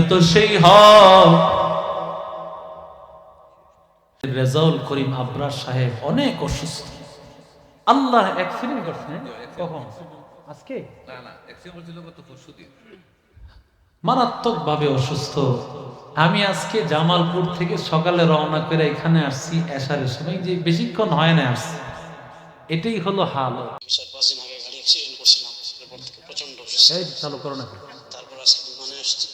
তো সেই হক রেজাউল করিম আবরার সাহেব অনেক অসুস্থ। আল্লাহ অ্যাক্সিডেন্ট করছেন কখন? আজকে না, অ্যাক্সিডেন্ট হয়েছিল গত পরশুদিন। মারাত্মক ভাবে অসুস্থ। আমি আজকে জামালপুর থেকে সকালে রওনা করে এখানে আসছি এশারের সময়, যে বেশিক্ষণ হয় না আসছি। এটাই হলো হাল। চালু করো না। তারপর আজকে বিমানে আসছি,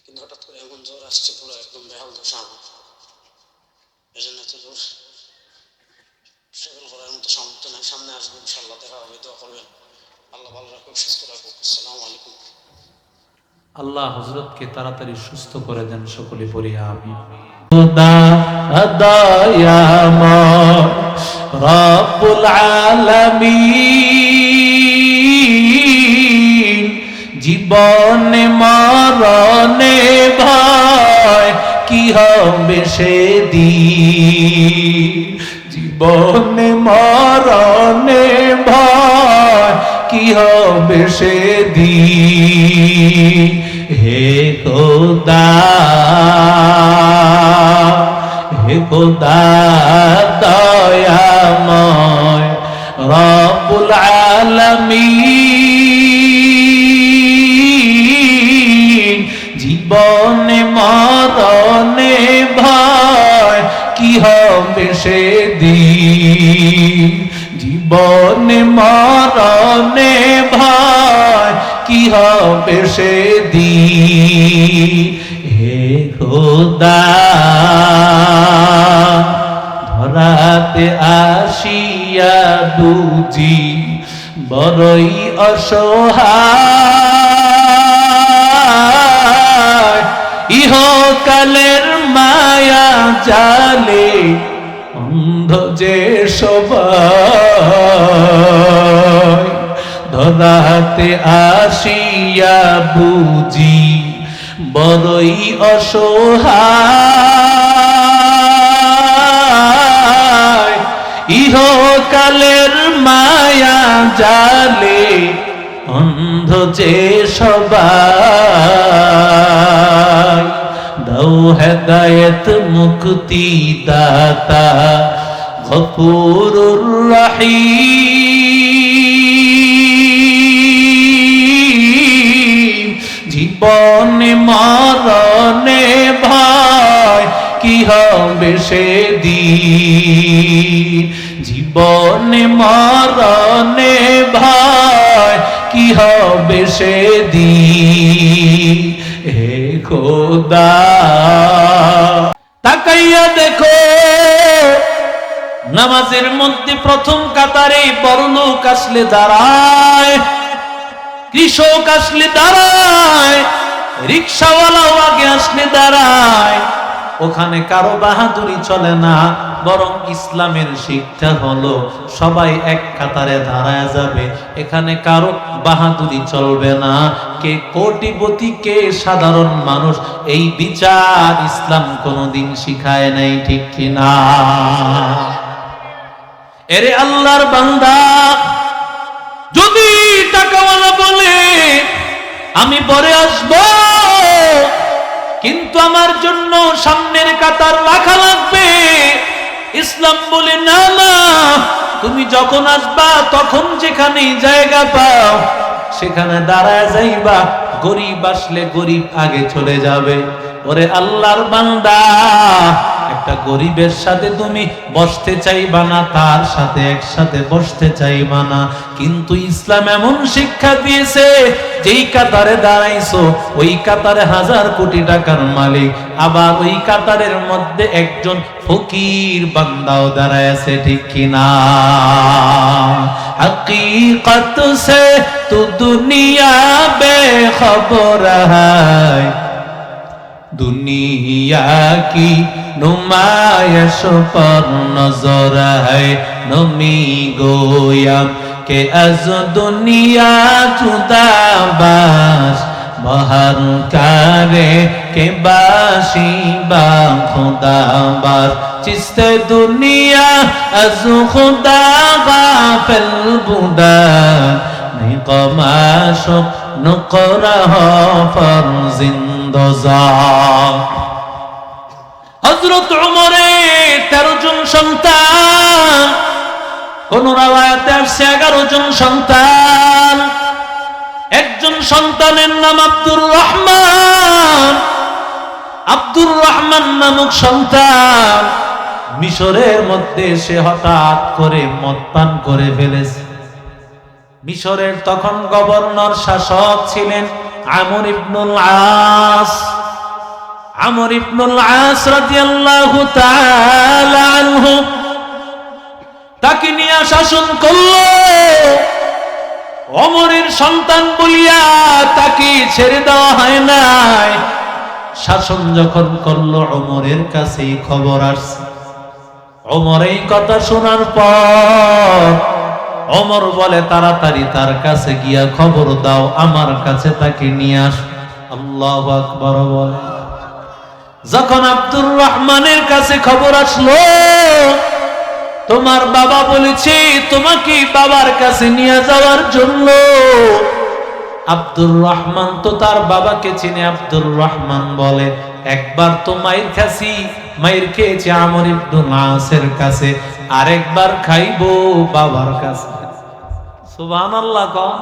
কিন্তু হঠাৎ করে এমন জ্বর আসছে, পুরো একদম বেহাল দশা আমার। এই জন্য এত দূর ট্রাভেল করার মতো সামর্থ্য নাই। সামনে আসবো, ইনশাল্লাহ দেখা হবে, দোয়া করবেন। আল্লাহ ভালো রাখুক, সুস্থ রাখুক। আসসালামু আলাইকুম। আল্লাহ হযরতকে তাড়াতাড়ি সুস্থ করে দেন, সকলে পড়ি আমিন। খোদা দয়াময় রব্বুল আলামিন, জীবনে মরণে ভয় কি হবে সেদিন, জীবনে মরণে ভয় কি হবে সেদিন। হে খোদা, হে খোদা দয়াময় রব্বুল আলামিন, জীবনে মরণে ভয় কি হবে সেদিন, জীবনে মরণে ভয় কি হবে সেদিন। হে খোদা, ধরাতে আসিয়া বুঝি বড়ই অসহায়, ইহকালের মায়া জালে অন্ধ যে সবাই, ধরাতে আসিয়া বুঝি বড়ই অসহায়, ইহকালের মায়া জালে অন্ধ যে সবাই। দাও হেদায়েত মুক্তি দাতা গফুরুর রহিম, জীবনে মরণে ভয় কি হবে সেদিন, জীবনে মরণে ভয় কি হবে সেদিন। হে খোদা, তাকাইয়া দেখো নামাজের মধ্যে প্রথম কাতারে বড় লোক আসলে দাঁড়ায়, কৃষক আসলে দাঁড়ায়, রিকশাওয়ালাও আগে আসলে দাঁড়ায়। ওখানে কারো বাহাদুরি চলে না, বরং ইসলামের শিক্ষা হলো সবাই এক কাতারে দাঁড়ায় যাবে। এখানে কারো বাহাদুরি চলবে না, কে কোটিপতি কে সাধারণ মানুষ, এই বিচার ইসলাম কোনোদিন শিখায় নাই, ঠিক কিনা? এরে আল্লাহর বান্দা, যদি টাকাওয়ালা বলে আমি পরে আসব, কিন্তু আমার জন্য সামনের কাতার রাখা লাগবে, ইসলাম বলে না না, তুমি যখন আসবা তখন যেখানে জায়গা পাও সেখানে দাঁড়ায় যাইবা, গরিব আসলে গরিব আগে চলে যাবে। ওরে আল্লাহর বান্দা, একটা গরিবের সাথে তুমি বসতে চাইবা না, তার সাথে একসাথে বসতে চাইবা না, কিন্তু ইসলাম এমন শিক্ষা দিয়েছে যেই কাতারে দাঁড়াইছো ওই কাতারে 1000 কোটি টাকার মালিক, আবার ওই কাতারের মধ্যে একজন ফকির বান্দাও দাঁড়ায় আছে, ঠিক কিনা? হकीकत से तू दुनिया बेखबर है, दुनिया की नुमाइश पर नजर है, नमी गोया के अज दुनिया जुदा बाश बहर करे के बाशी बा खुदा बाश, चिस्ते दुनिया अज खुदा गाफिल बुदा, नहीं कमाशो নুকরাহ ফরজিন্দজা। হযরত ওমরের 13 জন সন্তান, কোন রাওয়ায়াতে আসছে 11 জন সন্তান। একজন সন্তানের নাম আব্দুর রহমান। আব্দুর রহমান নামক সন্তান মিশরের মধ্যে সে হঠাৎ করে মদ পান করে ফেলেছে। মিশরের তখন গভর্নর শাসক ছিলেন আমর ইবনুল আস। আমর ইবনুল আস রাদিয়াল্লাহু তাআলা আনহু তাকে নিয়ে শাসন করলো। ওমরের সন্তান বলিয়া তাকে ছেড়ে দেওয়া হয় নাই। শাসন যখন করলো ওমরের কাছে খবর আসছে। ওমর এই কথা শোনার পর ওমর বলে, তাড়াতাড়ি তার কাছে গিয়া খবর দাও, আমার কাছে তাকে নিয়ে আস। আল্লাহু আকবার বলে। যখন আব্দুর রহমানের কাছে খবর আসলো, তোমার বাবা বলেছে তোমাকে বাবার কাছে নিয়ে যাওয়ার জন্য। আব্দুর রহমান তো তার বাবাকে চিনে। আব্দুর রহমান বলে, একবার তো মায়ের খাসি, মায়ের খেয়েছে আমর ইবনুল আসের কাছে, আরেকবার খাইবো বাবার কাছে। সুবহানাল্লাহ কোন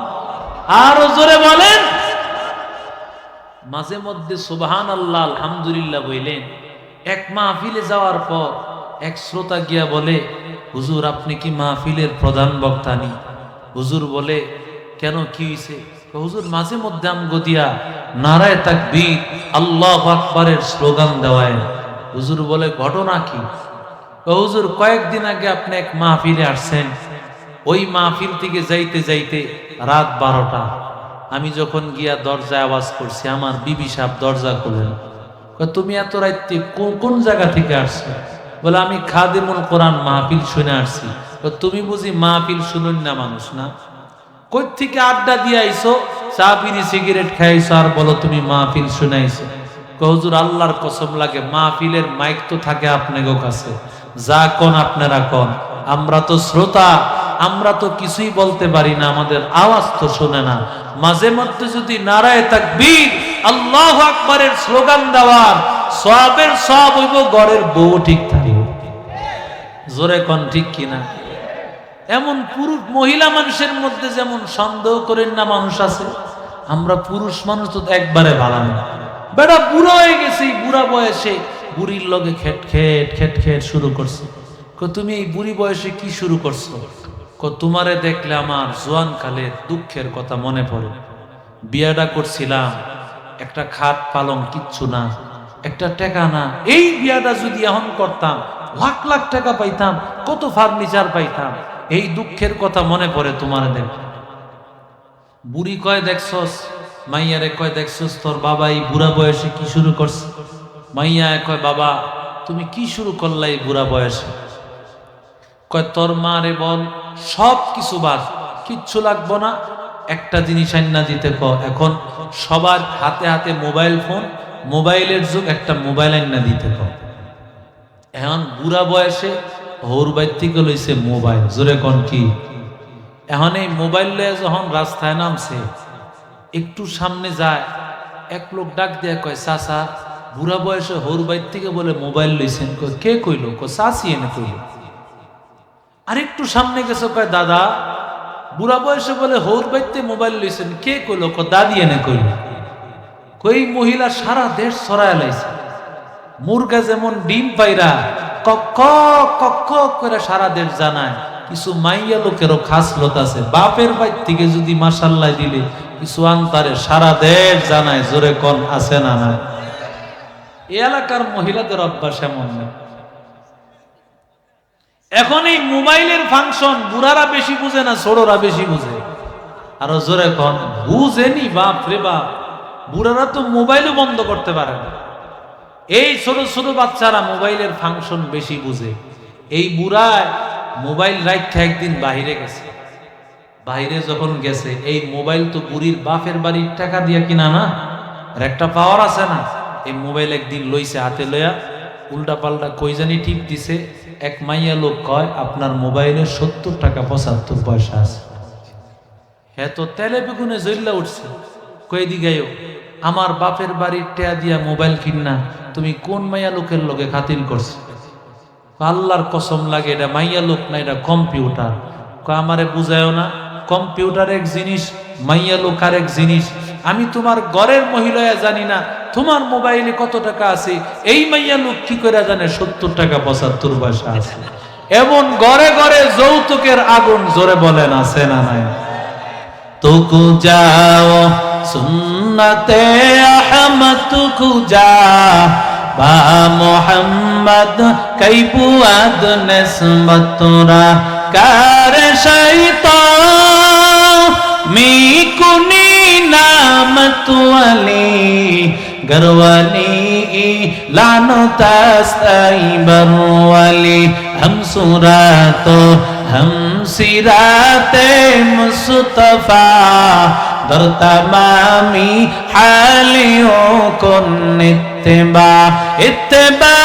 আরো জোরে বলেন। মাঝে মধ্যে সুবহানাল্লাহ আলহামদুলিল্লাহ বললেন। এক মাহফিলে যাওয়ার পর এক শ্রোতা গিয়া বলে, হুজুর আপনি কি মাহফিলের প্রধান বক্তা নি? হুজুর বলে, কেন কি হইছে? হুজুর মাঝে মধ্যে আমগো দিয়া নারায়ে তাকবীর আল্লাহু আকবারের স্লোগান দেওয়ায়। হুজুর বলে, ঘটনা কি? হুজুর কয়েকদিন আগে আপনি এক মাহফিলে আসছেন, ওই মাহফিল থেকে যাইতে যাইতে রাত 12টা। আমি যখন গিয়া দরজায় আওয়াজ করছি, আমার বিবি সাহেব দরজা খুলেন। তুমি এত রাইতে কোন জায়গা থেকে আসছো? বলে, আমি খাদিমুল কোরআন মাহফিল শুনে আসছি। তুমি বুঝি মাহফিল শুনুন না মানুষ না? কই থেকে আড্ডা দিয়ে আইছো, চা বিড়ি সিগারেট খাইছো, আর বলো তুমি মাহফিল শুনাইছো? হুজুর আল্লাহর কসম লাগে, মাহফিলের মাইক তো থাকে আপনাদের কাছে, যা কোন আপনারা কোন, আমরা তো শ্রোতা, আমরা তো কিছুই বলতে পারি না, আমাদের আওয়াজ তো শোনে না। মাঝে মধ্যে যদি নারায়ে তাকবীর আল্লাহু আকবারের স্লোগান দেওয়ার সওয়াবের সওয়াব হইব, ঘরের বউ ঠিক থাকবে। জোরে কোন ঠিক কিনা? এমন পুরুষ মহিলা মানুষের মধ্যে যেমন সন্দেহ করেন না মানুষ আছে, আমরা পুরুষ মানুষ তো একবারে ভালো না। বেটা বুড়ো হয়ে গেছি, বুড়া বয়সে বুড়ির লগে খেট খেট খেট খেট শুরু করছে। তুমি এই বুড়ি বয়সে কি শুরু করছো? তোমারে দেখলে আমার জোয়ান কালের দুঃখের কথা মনে পড়ে। বিয়াটা করছিলাম, একটা খাট পালং কিচ্ছু না, একটা টাকা না। এই বিয়াটা যদি এখন করতাম লাখ লাখ টাকা পাইতাম, কত ফার্নিচার পাইতাম। এই দুঃখের কথা মনে পড়ে তোমার দেখ। বুড়ি কয়, দেখছস? মাইয়ারে কয়, দেখছস তোর বাবা এই বুড়া বয়সে কি শুরু করছে? মাইয়া কয়, বাবা তুমি কি শুরু করলা এই বুড়া বয়সে? কয়, তোর মা রে বল সব কিছু বাদ, কিচ্ছু লাগবো না, একটা জিনিস আইনা দিতে ক। এখন সবার হাতে হাতে মোবাইল ফোন, মোবাইলের যুগ, একটা মোবাইল আইনা দিতে ক। এখন বুড়া বয়সে হৌর বাইর থেকে লইছে মোবাইল। জোরে কোন কি? এখন এই মোবাইল লয়ে যখন রাস্তায় নামছে, একটু সামনে যায়, এক লোক ডাক দিয়ে কয়, চাচা বুড়া বয়সে হৌর বাইর থেকে বলে মোবাইল লইছেন? কে কইলো? চাচি এনে কইল। আর একটু সামনে গেছে, কয় দাদা বুড়া বয়সে বলে হৌর বাইতে মোবাইল লইছেন? কে কইলো? দাদি এনে কইল। কই মহিলা সারা দেশ ছড়ায় লাইছে। মুরগা যেমন ডিম পাইরা কক কক করে সারা দেশ জানায়, কিছু মাইয়া লোকেরও খাসলত আছে। বাপের বাইর থেকে যদি মাশাআল্লাহ দিলে কিছু আনতারে সারা দেশ জানায়। জোরে কোন আছে না? না, এই এলাকার মহিলাদের অভ্যাস এমন না। এখন এই মোবাইলের ফাংশন বুড়ারা বেশি বুঝে না, ছোটরা বেশি বুঝে? আরো জোরে কোন বুঝেনি? বাপ রে বাপ, বুড়ারা তো মোবাইলও বন্ধ করতে পারে না। এই ছোট ছোট বাচ্চারা মোবাইলের ফাংশন বেশি বুঝে। এই বুড়ায় মোবাইল রাখতে একদিন বাইরে গেছে। বাইরে যখন গেছে, এই মোবাইল তো বুড়ির বাপের বাড়ির টাকা দিয়া কিনা না, আর একটা পাওয়ার আছে না। এই মোবাইল একদিন লইছে হাতে লইয়া, উল্টা পাল্টা কই জানি টিপ দিছে। এক মাইয়া লোক কয়, আপনার মোবাইলে 70 টাকা 75 পয়সা আছে। হ্যাঁ তো তেলে বেগুনে জ্বললা উঠছে। কই দিগাইও আমার বাপের বাড়ির টেয়া দিয়া মোবাইল কিনা তুমি কোন মাইয়া লোকের লগে খাতির করছো? আল্লাহর কসম লাগে এটা মাইয়া লোক না, এটা কম্পিউটার। আমারে বুঝায়ও না, কম্পিউটার এক জিনিস, মাইয়া লোক আর এক জিনিস। আমি তোমার ঘরের মহিলা জানি না তোমার মোবাইলে কত টাকা আছে, এই মাইয়া লোক কি করে জানে 70 টাকা 75 পয়সা আছে। এমন ঘরে ঘরে যৌতুকের আগুন, জোরে বলেন আছে না নাই? তুকু যাও সুন্নতে আহমদ তুকু যা বা মোহাম্মদ কাইবুয়াদ নিসবতরা কার শৈতান মিকুনি নামত ওয়ালি গরওয়ালি লানো তাস্তাই বরওয়ালি हम सूरत हम सिराते मुस्तफा दर तमामी हालियों को इत्तिबा इत्तिबा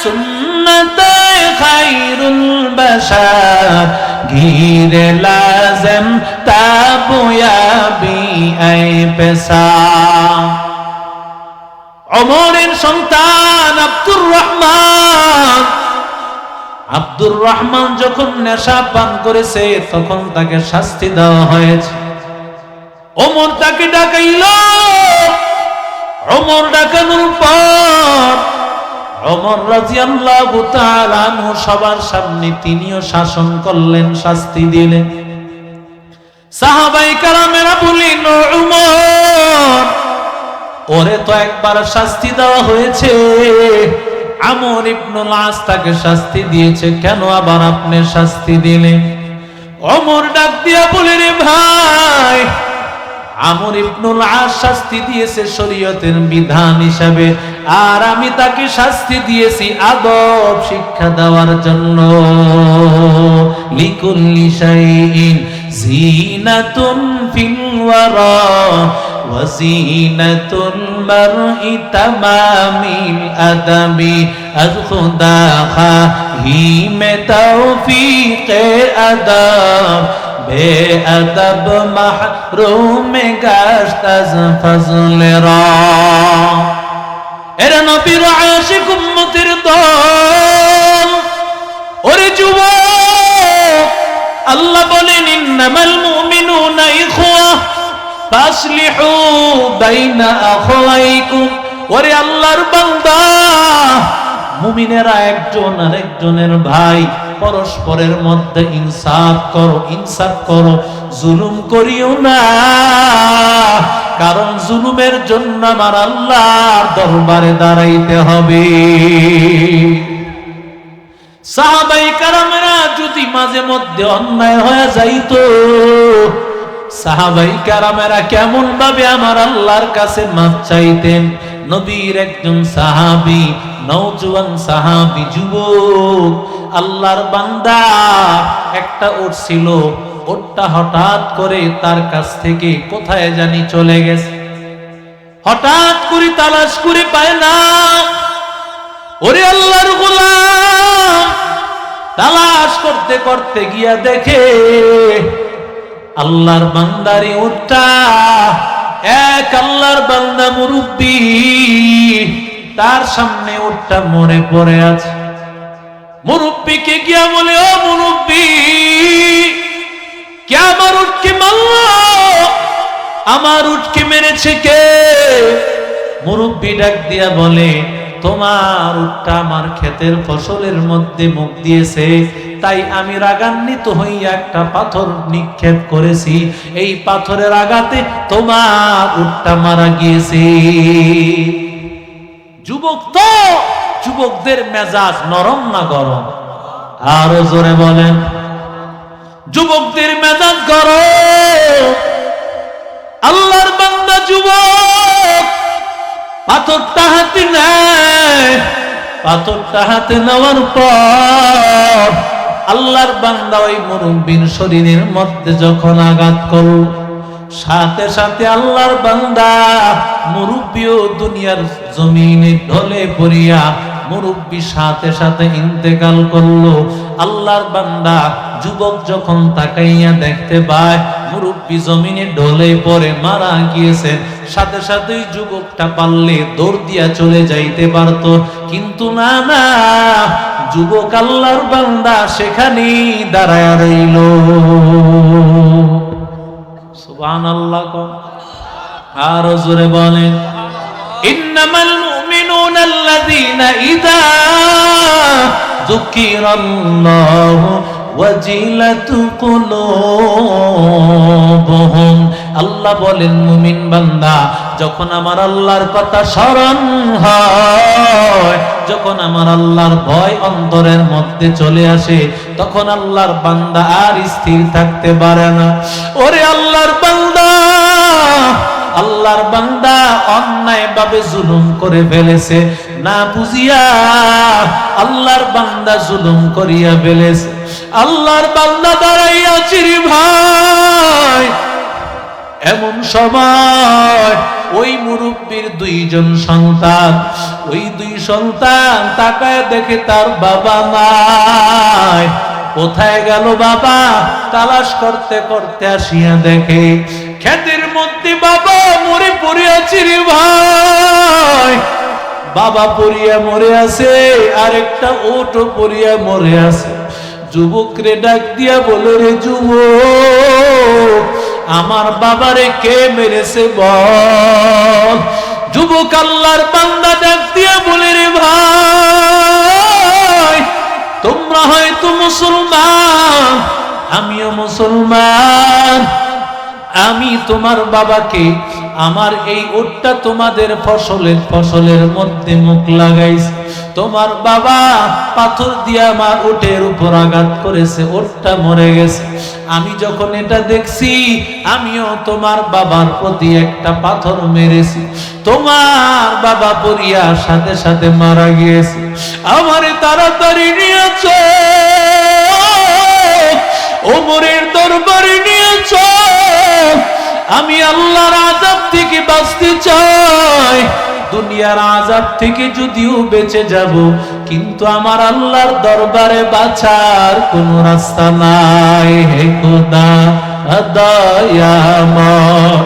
सुन्नत खैरुल बशर घीरे लाज़िम ताबुयाबी ऐ पेशा। उमरेर सन्तान আব্দুর রহমান যখন নেশা পান করেছে তখন তাকে শাস্তি দেওয়া হয়েছে। ওমর তাকে ডাকাইল। ওমর ডাকানোর পর ওমর রাদিয়াল্লাহু তাআলা আনহু সবার সামনে তিনিও শাসন করলেন, শাস্তি দিলেন। সাহাবায়ে কেরামেরা বললেন, ওমর ওরে তো একবার শাস্তি দেওয়া হয়েছে, আমর ইবনুল আস তাকে শাস্তি দিয়েছে, কেন আবার আপনি শাস্তি দিলেন? ওমর ডাক দিয়া বলে, রে ভাই, আমর ইবনুল আস শাস্তি দিয়েছে শরীয়তের বিধান হিসাবে, আর আমি তাকে শাস্তি দিয়েছি আদব শিক্ষা দেওয়ার জন্য। লিকুল্লি শাইইন জিনাতুন ফিল ওয়ারা وزينة المرء تمام الأدب از خدا خواهی میں توفیق ادب بے ادب محروم گشت از فضل را এরা নবীর আশিক উম্মতের দল। ওরে যুবক, আল্লাহ বলেন ইন্নামাল মুমিনুনা ইখওয়া ফাসলিহু বাইনা আখাওয়াইকুম। ওরে আল্লাহর বান্দা, মুমিনেরা একজন আরেকজনের ভাই, পরস্পরের মধ্যে ইনসাফ করো, ইনসাফ করো, জুলুম করিও না, কারণ জুলুমের জন্য আমার আল্লাহর দরবারে দাঁড়াইতে হবে। সাহাবায়ে কেরামেরা যদি মাঝে মধ্যে অন্যায় হয়ে যাইতো, সাহাবায়ে কেরামেরা কেমন ভাবে আমার আল্লাহর কাছে মাফ চাইতেন। নবীর একজন সাহাবী, নওজোয়ান সাহাবী, যুবক, আল্লাহর বান্দা, একটা উট ছিল, ওটটা হঠাৎ করে তার কাছ থেকে কোথায় জানি চলে গেছে। হঠাৎ করে তালাশ করে পায় না। ওরে আল্লাহর গোলাম, তালাশ করতে করতে গিয়া দেখে আল্লাহর বান্দারে উটটা, এক আল্লাহর বান্দা মুরব্বী, তার সামনে উটটা মরে পড়ে আছে। মুরব্বীকে গিয়া বলে, ও মুরব্বী, কে আমার উটকে মারল? আমার উটকে মেরেছে কে? মুরব্বী ডাক দিয়া বলে, তোমার উটটা আমার ক্ষেতের ফসলের মধ্যে মুখ দিয়েছে, তাই আমি রাগান্বিত হইয়া একটা পাথর নিক্ষেপ করেছি, এই পাথরের আঘাতে তোমার উটটা মারা গিয়েছে। যুবক তো, যুবকদের মেজাজ নরম না গরম? আরো জোরে বলেন, যুবকদের মেজাজ গরম। আল্লাহর বান্দা যুবক পাথরটা হাতে নেয়। পাথরটা হাতে নেওয়ার পর আল্লাহর বান্দা ওই মুরব্বির শরীরের মধ্যে যখন আঘাত করল, সাথে সাথে আল্লাহর বান্দা মুরব্বিও দুনিয়ার জমিনে ঢলে পড়িয়া মুরব্বি সাথে সাথে ইন্তেকাল করলো। আল্লাহর বান্দা যুবক যখন তাকাইয়া দেখতে পায় মুরব্বী জমিনে ঢলে পড়ে মারা গিয়েছেন। সাথে সাথেই যুবকটা পারলে দৌড় দিয়া চলে যাইতে পারত, কিন্তু না না, যুবক আল্লাহর বান্দা সেখানেই দাঁড়ায় রইল। সুবহানাল্লাহ। আর জোরে বলেন, ইন্নামাল মুমিনুনা আল্লাযীনা ইযা যুকিরাল্লাহু ওয়াজিলাত কুলুবুহুম। আল্লাহ বলেন, মুমিন বান্দা যখন আমার আল্লাহর কথা স্মরণ হয়, যখন আমার আল্লাহর ভয় অন্তরের মধ্যে চলে আসে, তখন আল্লাহর বান্দা আর স্থির থাকতে পারে না। ওরে আল্লাহর বান্দা, আল্লাহর বান্দা অন্যায় ভাবে জুলুম করে ফেলেছে, না বুঝিয়া আল্লাহর বান্দা জুলুম করিয়া ফেলেছে। আল্লাহর বান্দা দাঁড়াইয়া চিরি ভাই, এমন সময় ওই মুরব্বীর দুইজন সন্তান, ওই দুই সন্তান তাকায় দেখে তার বাবা নাই। কোথায় গেল বাবা? তালাশ করতে করতে আসিয়া দেখে ক্ষেতের মধ্যে বাবা মরে পড়ে আছে রে ভাই। বাবা পড়িয়া মরে আছে, আরেকটা ওটো পড়িয়া মরে আছে। যুবক রে ডাক দিয়া বলে, রে যুবক, আমার বাবারে কে মেরেছে বল। যুবক আল্লাহর বান্দা ডাক দিয়া বলে, রে ভাই, তোমরা হয়তো মুসলমান, আমিও মুসলমান। আমি তোমার বাবাকে, আমার এই ওটটা তোমাদের ফসলের মধ্যে মুখ লাগাইছে। তোমার বাবা পাথর দিয়ে আমার ওটের উপর আঘাত করেছে, ওটটা মরে গেছে। আমি যখন এটা দেখছি, আমিও তোমার বাবার প্রতি একটা পাথর মেরেছি। তোমার বাবা পড়িয়া সাথে সাথে মারা গিয়েছে। আমারে তাড়াতাড়ি নিয়ে চল, ওমরের দরবারে নিয়ে চল। আমি আল্লাহর আযাব থেকে বাঁচতে চাই। দুনিয়ার আযাব থেকে যদিও বেঁচে যাব, কিন্তু আমার আল্লাহর দরবারে বাঁচার কোনো রাস্তা নাই। হে খোদা দয়াময়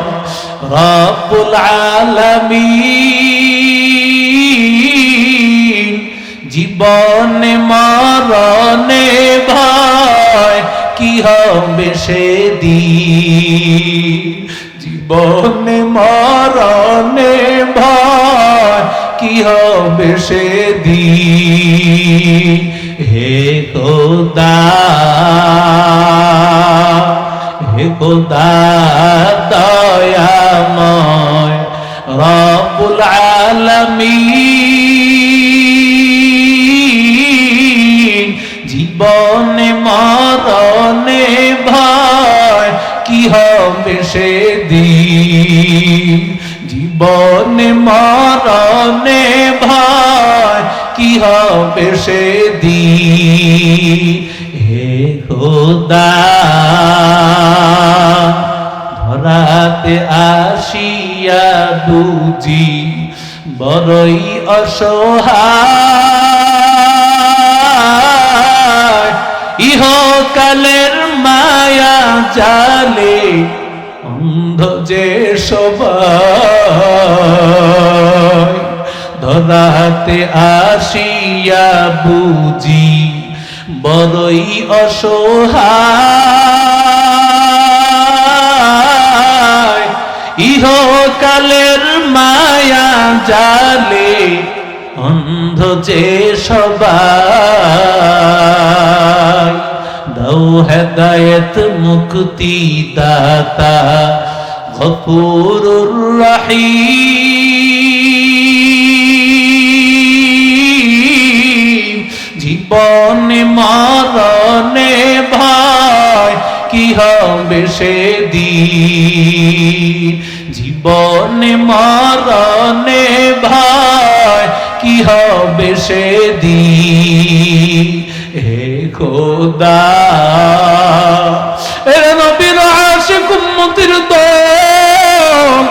রব্বুল আলামিন, জীবনে মরণে ভয় কি হবে সেদিন। জীবনে মরণে ভয় কি হবে সেদিন। হে খোদা, হে খোদা দয়াময় রব্বুল আলামিন, জীবনে মরণে ভয় কি হবে সেদিন। জীবনে মরণে ভয় কি হবে সেদিন। হে খোদা, ধরাতে আসিয়া বুঝি বড়ই অসহায়। ইহকালের মায়া জালে অন্ধ যে সবাই। ধরাতে আসিয়া বুঝি বড়ই অসহায়। ইহকালের মায়া জালে অন্ধ যে সবাই। দাও হেদায়েত মুক্তি দাতা গফুরুর রহিম। জীবনে মরণে ভয় কি হবে সেদিন। জীবনে মরণে ভয় কি হবে সেদিন। হে খোদা, এ নবীর আশিক উম্মতের দল,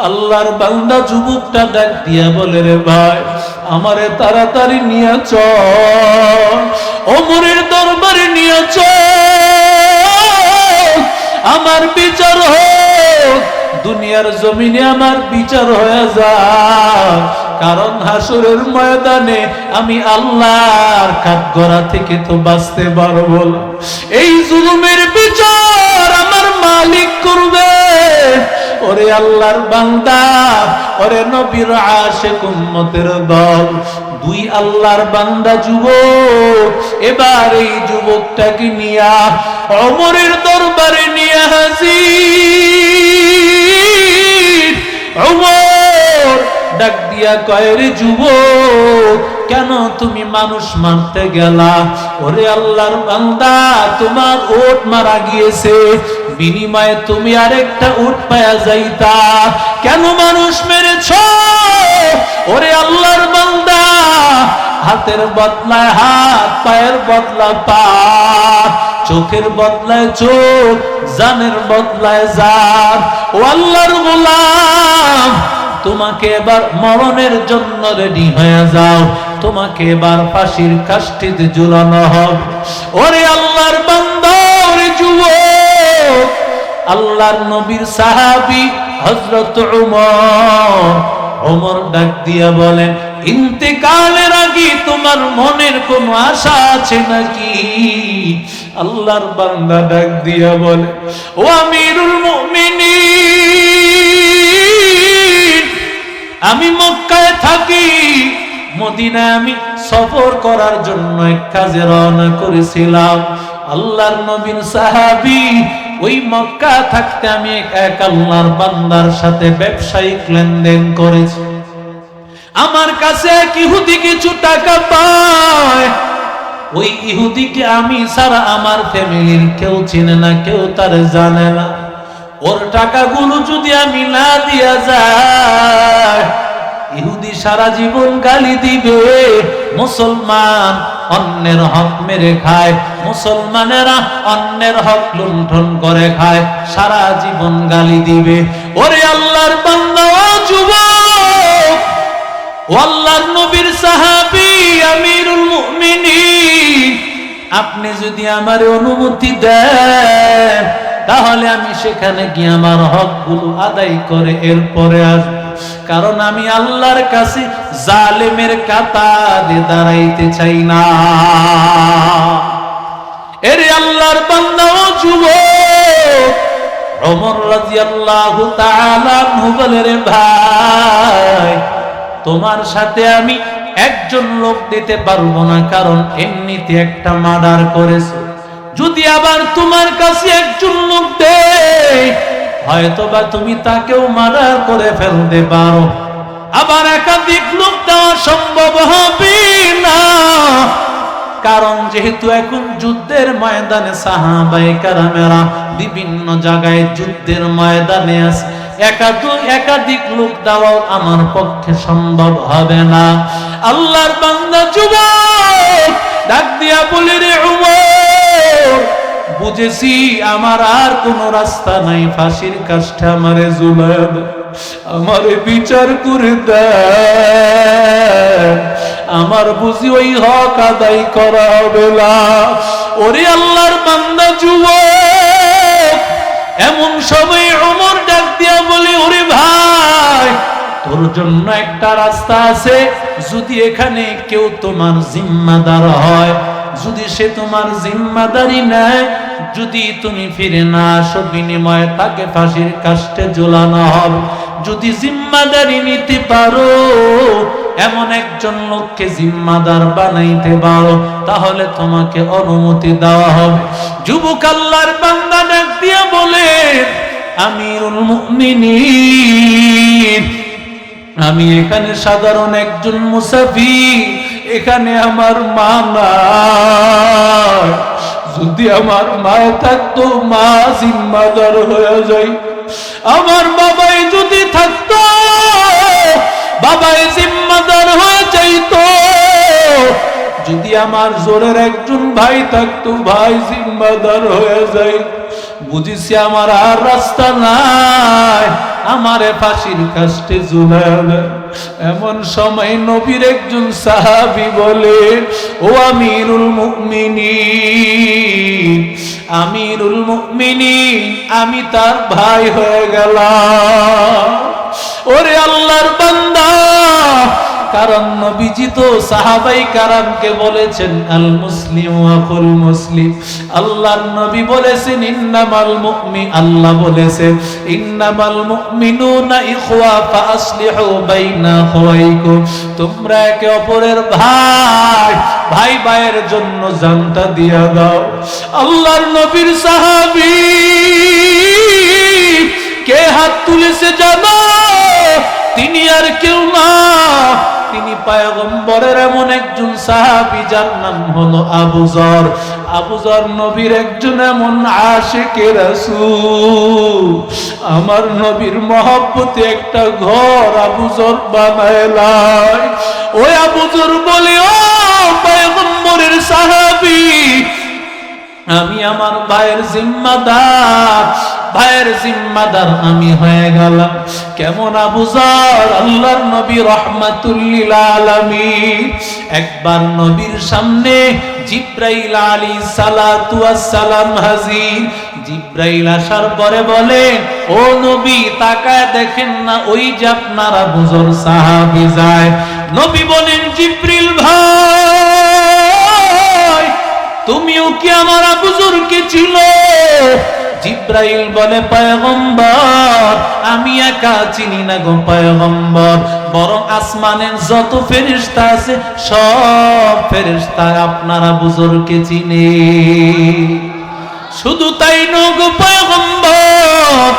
আল্লাহর বান্দা যুবকটা ডাক দিয়া বলে, রে ভাই, আমারে তাড়াতাড়ি নিয়ে চল, ওমরের দরবারে নিয়ে চল। আমার বিচার হোক, দুনিয়ার জমিনে আমার বিচার হয়ে যায়, কারণ হাসরের ময়দানে আমি আল্লাহর কাঠগড়া থেকে তো বাঁচতে পারবো না। এই জুলুমের বিচার আমার মালিক করবে। ওরে আল্লাহর বান্দা, ওরে নবীর আশিক উম্মতের দল, দুই আল্লাহর বান্দা যুবক এবার এই যুবকটাকে নিয়া ওমরের দরবারে নিয়ে হাজির। ওমর ডাক দিয়া কয়, রে যুবক, কেন তুমি মানুষ মারতে গেলা? ওরে আল্লাহর বান্দা, তোমার উট মারা গিয়েছে, বিনিময়ে তুমি আরেকটা উট পায়া যাইতা, কেন মানুষ মেরেছ? ওরে আল্লাহর বান্দা, হাতের বদলায় হাত, পায়ের বদলা পা, চোখের বদলায় চোখ, জানের বদলায় জান। ও আল্লাহর গোলাম, তোমাকে এবার মরণের জন্য রেডি হয়ে যাও, তোমাকে এবার ফাঁসির কাষ্ঠিতে ঝুলানো হবে। ওরে আল্লাহর বান্দা, ওরে যুবক, আল্লাহর নবীর সাহাবী হযরত ওমর, ওমর ডাক দিয়া বলেন, ইন্তেকালের আগে তোমার মনের কোনো আশা আছে নাকি? আল্লাহর বান্দা ডাক দিয়া বলে, ও আমিরুল মুমিনিন, আমি মক্কায় থাকি, মদিনায় আমি সফর করার জন্য এক কাজে রওনা করেছিলাম। আল্লাহর নবীর সাহাবী, ওই মক্কা থাকতে আমি এক আল্লাহর বান্দার সাথে ব্যবসায়িক লেনদেন করেছি। আমার কাছে এক ইহুদি কিছু টাকা পায়, ওই ইহুদিকে আমি ছাড়া আমার ফ্যামিলির কেউ চিনে না, কেউ তার জানে না। ওর টাকাগুলো যদি আমি না দিয়া যায়, ইহুদি সারা জীবন গালি দিবে। মুসলমান অন্যের হক মেরে খায়, মুসলমানেরা অন্যের হক লুণ্ঠন করে খায়, সারা জীবন গালি দিবে। ওরে আল্লাহর বান্দা, ও যুবক, ও আল্লাহর নবীর সাহাবী আমিরুল মুমিনিন, আপনি যদি আমার অনুমতি দেন, তাহলে আমি সেখানে গিয়ে আমার হকগুলো আদায় করে এরপরে আসব, কারণ আমি আল্লাহর কাছে জালেমের কাতারে দাঁড়াইতে চাই না। এরে আল্লাহর বান্দা, ও যুবক, ওমর রাদিয়াল্লাহু তাআলা আনহু বলে, রে ভাই, তোমার সাথে আমি একজন লোক দিতে পারবো না, কারণ এমনিতে একটা মার্ডার করেছে। যদি আবার তোমার কাছে একজন লোক দেয়, হয়তোবা তুমি তাকেও মার্ডার করে ফেলতে পারো। আবার একাধিক লোক দেওয়া সম্ভব হবে না, কারণ যেহেতু এখন যুদ্ধের ময়দানে সাহাবায়ে কেরামেরা বিভিন্ন জায়গায় যুদ্ধের ময়দানে আছে, একাধিক লোক দেওয়া আমার পক্ষে সম্ভব হবে না। আল্লাহর বান্দা যুবক ডাক দিয়া বলে, রে ওমর, বুঝেছি আমার আর কোনো রাস্তা নাই, ফাঁসির কাষ্ঠে আমারে ঝুলায় দে, আমারে বিচার করে দেন, আমার বুঝি ওই হক আদায় করা হবে না। ওরে আল্লাহর বান্দা যুবক, এমন সময় ওমর ডাক দিয়া বলে, ওরে ভাই, তোর জন্য একটা রাস্তা আছে। যদি এখানে কেউ তোমার জিম্মাদার হয়, যদি সে তোমার জিম্মাদারি নেয়, যদি তুমি ফিরে না আসো, বিনিময়ে তাকে ফাঁসির কাষ্ঠে ঝুলানো হবে। যদি জিম্মাদারি নিতে পারো, এমন একজন লোককে জিম্মাদার বানাইতে পারো, তাহলে তোমাকে অনুমতি দেওয়া হবে। যুবক আল্লাহর বান্দা ডাক দিয়া বলে, আমিরুল মুমিনিন, আমি এখানে সাধারণ একজন মুসাফির, এখানে আমার মা নাই। যদি আমার মা থাকতো, মা জিম্মাদার হয়ে যাই। আমার বাবাই যদি থাকতো, বাবাই জিম্মাদার হয়ে যাইতো। যদি আমার জোরের একজন ভাই থাকতো, ভাই জিম্মাদার হয়ে যাই। বুঝেছি আমার আর রাস্তা নাই, আমারে ফাঁসির কাস্টে ঝুলাবে। এমন সময় নবীর একজন সাহাবী বলে, ও আমিরুল মুমিনিন, আমিরুল মুমিনিন, আমি তার ভাই হয়ে গেলাম। ওরে আল্লাহর বান্দা, কারণ নবীজি তো সাহাবাই কারামকে বলেছেন আল মুসলিম আকুল মুসলিম। আল্লাহর নবী বলেছেন ইন্নামাল মুমিন, আল্লাহ বলেছেন ইন্নামাল মুমিনুনা ইখওয়া ফাসলিহু বাইনা আখওয়াইকুম, তোমরা একে অপরের ভাই, ভাই ভাইয়ের জন্য জানটা দিয়া দাও। আল্লাহর নবীর সাহাবী কে হাত তুলেছে জানো? তিনি আর কেউ না, তিনি পয়গম্বরের এমন একজন সাহাবী যার নাম হলো আবু যর। আবু যর নবীর একজন এমন আশিকে রাসূল, আমার নবীর মহব্বতে একটা ঘর আবু যর বানাইলাই। ওই আবু যর বলে, ও পয়গম্বরের সাহাবী, আমি আমার ভাইয়ের জিম্মাদার, ভাইয়ের জিম্মাদার আমি হয়ে গেলাম। কেমন আবু যর? আল্লাহর নবী রাহমাতুল লিল আলামিন একবার নবীর সামনে জিবরাইল আলাইহিস সালাতু ওয়াস সালাম হাজির। জিবরাইল আসার পরে বলেন, ও নবী তাকায় দেখেন না, ওই যে আপনার আবু যর সাহাবী যায়। নবী বলেন, জিবরিল ভাই, তুমিও কি আমার আবু যরকে চিনো? জিবরাইল বলে, পয়গম্বর, আমি একা চিনি না গো পয়গম্বর, বরং আসমানের যত ফেরেশতা আছে সব ফেরেশতা আপনার আবু যরকে চিনে। শুধু তাই নয় গো পয়গম্বর,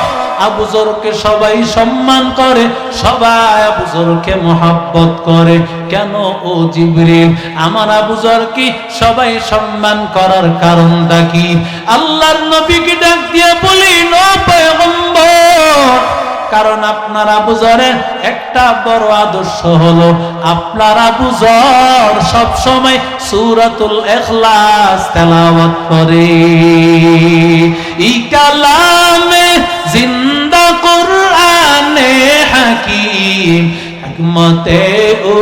আবু যরকে সবাই সম্মান করে, সবাই আবু যরকে মহব্বত করে। কেন ও জিবরিল? আমার আবু যরকে সবাই সম্মান করার কারণটা কি? আল্লাহর নবীকে ডাক দিয়ে বলেন, ও পয়গম্বর, কারণ আপনার আবু যরের একটা বড় আদর্শ হলো, আপনার আবু যর সব সময় সূরাতুল ইখলাস তেলাওয়াত করে। এই কালামে জিন্দা কুরআনে হাকীম, হিকমতে ও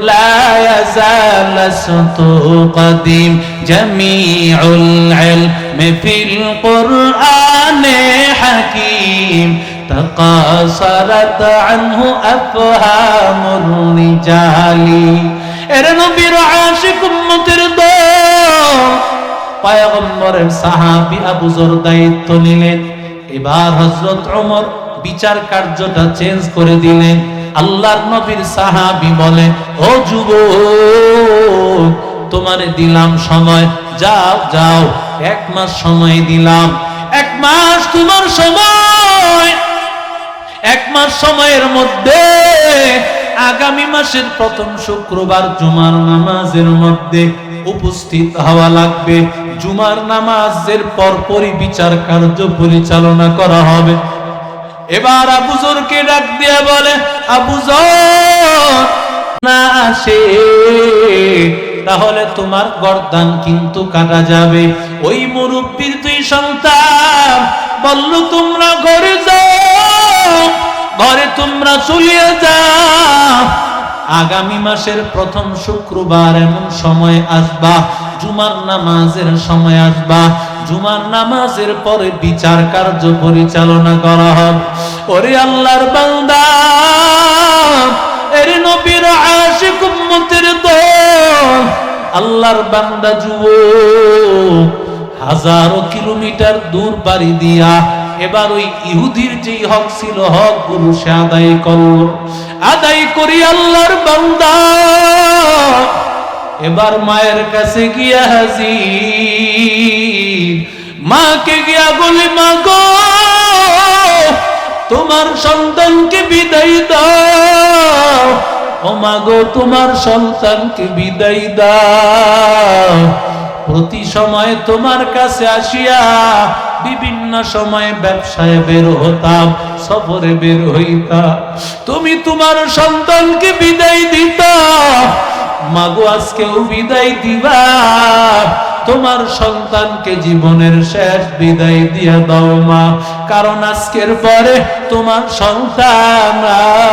লা ইয়াজাল সুতু কদিম, জামিউল ইলমি ফিল কুরআনে হাকীম, তাকাসারাত আনহু আফহামুর রিজালি। এর নবীর আশিক উম্মতের দল পয়গম্বরের সাহাবী আবু যর দায়িত্ব নিলেন। এবার হযরত ওমর বিচার কার্যটা চেঞ্জ করে দিলেন। আল্লাহর নবীর সাহাবী বলে, ও যুবক, তোমারে দিলাম সময়, যাও যাও, 1 মাস সময় দিলাম। 1 মাস তোমার সময়, 1 মাস সময়ের মধ্যে আগামী মাসের প্রথম শুক্রবার জুমার নামাজের মধ্যে উপস্থিত হওয়া লাগবে। জুমার নামাজের পরপরই বিচার কার্য পরিচালনা করা হবে। এবার আবু যরকে ডাক দিয়ে বলে, আবু যর না আসে তাহলে তোমার গর্দান কিন্তু কাটা যাবে। ওই মুরব্বীর 2 সন্তান বলল, তোমরা ঘরে যাও, ঘরে তোমরা চলে যাও। আগামী মাসের প্রথম শুক্রবার এমন সময় আসবা, জুমার নামাজের সময় আসবা, জুমার নামাজের পরে বিচার কার্য পরিচালনা করা হবে। ওরে আল্লাহর বান্দা, এর নবীর আশিক উম্মতের দল, আল্লাহর বান্দা যুবক হাজারো কিলোমিটার দূর পাড়ি দিয়া এবার ওই ইহুদির যেই হক ছিল, হক গুলো সে আদায় করল। আদায় করি আল্লাহর বান্দা এবার মায়ের কাছে গিয়া হাজির। মাকে গিয়া বলি, মা গো, তোমার সন্তানকে বিদায় দাও। ও মা গো, তোমার সন্তানকে বিদায় দাও। প্রতি সময় তোমার কাছে আসিয়া বিভিন্ন সময়ে ব্যবসায় বের হতাম, সফরে বের হইতাম, তুমি তোমার সন্তানকে বিদায় দিতা। মাগো, আজকেও বিদায় দিবা? তোমার সন্তানকে জীবনের শেষ বিদায় দিয়ে দাও মা, কারণ আজকের পরে তোমার সন্তান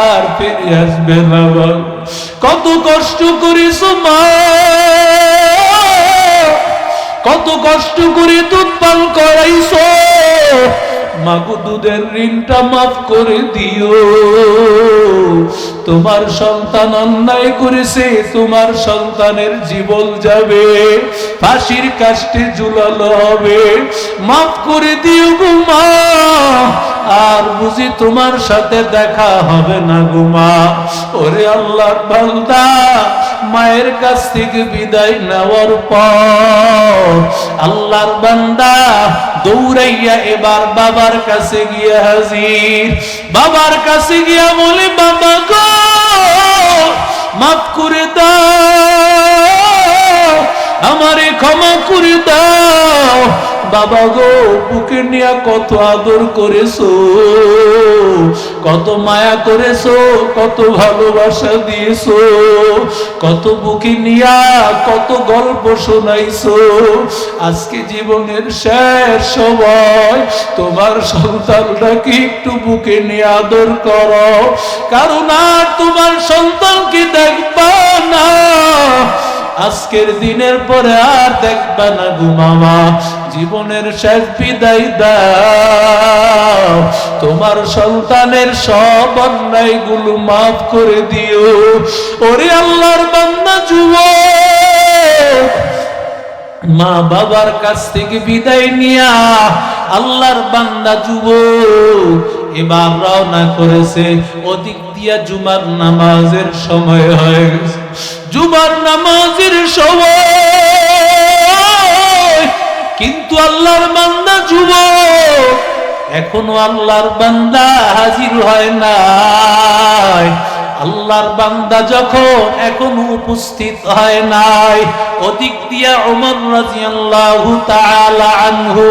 আর ফিরে আসবে না। বল কত কষ্ট করেছো মা, কত কষ্ট করে দুধ পান করাইছো, মাগো দুধের ঋণটা মাফ করে দিও। তোমার সন্তান অন্যায় করেছে, তোমার সন্তানের জীবন যাবে, ফাঁসির কাস্টে ঝুলানো হবে, মাফ করে দিও গো মা, আর বুঝি তোমার সাথে দেখা হবে না গো মা। ওরে আল্লাহর বান্দা, মায়ের কাছ থেকে বিদায় নেওয়ার পর আল্লাহর বান্দা দৌড়াইয়া এবার বাবার কাছে গিয়া হাজির। বাবার কাছে গিয়া বলে, বাবা গো মাফ করে দাও, আমারে ক্ষমা করে দাও। বাবা গো বুকে নিয়ে কত আদর করেছো, কত মায়া করেছো, কত ভালোবাসা দিয়েছো, কত বুকে নিয়া কত গল্প শোনাইছো। আজকে জীবনের শেষ সময় তোমার সন্তানটাকে একটু বুকে নিয়ে আদর করো, কারণ আর তোমার সন্তানকে দেখবা না, আজকের দিনের পরে আর দেখবা না গো মামা। জীবনের শেষ বিদায় দাও, তোমার সন্তানের সব অন্যায় গুলো মাফ করে দিও। ওরে আল্লাহর বান্দা যুবক, মা বাবার কাছ থেকে বিদায় নিয়া আল্লাহর বান্দা যুবক এবার রওনা করেছে। ওদিক দিয়া জুমার নামাজের সময় হয়ে গেছে, জুমার নামাজের সময়, কিন্তু আল্লাহর বান্দা যুবক এখনো আল্লাহর বান্দা হাজির হয় নাই। আল্লাহর বান্দা যখন এখনো উপস্থিত হয় নাই, ওদিক দিয়া ওমর রাদিয়াল্লাহু তাআলা আনহু,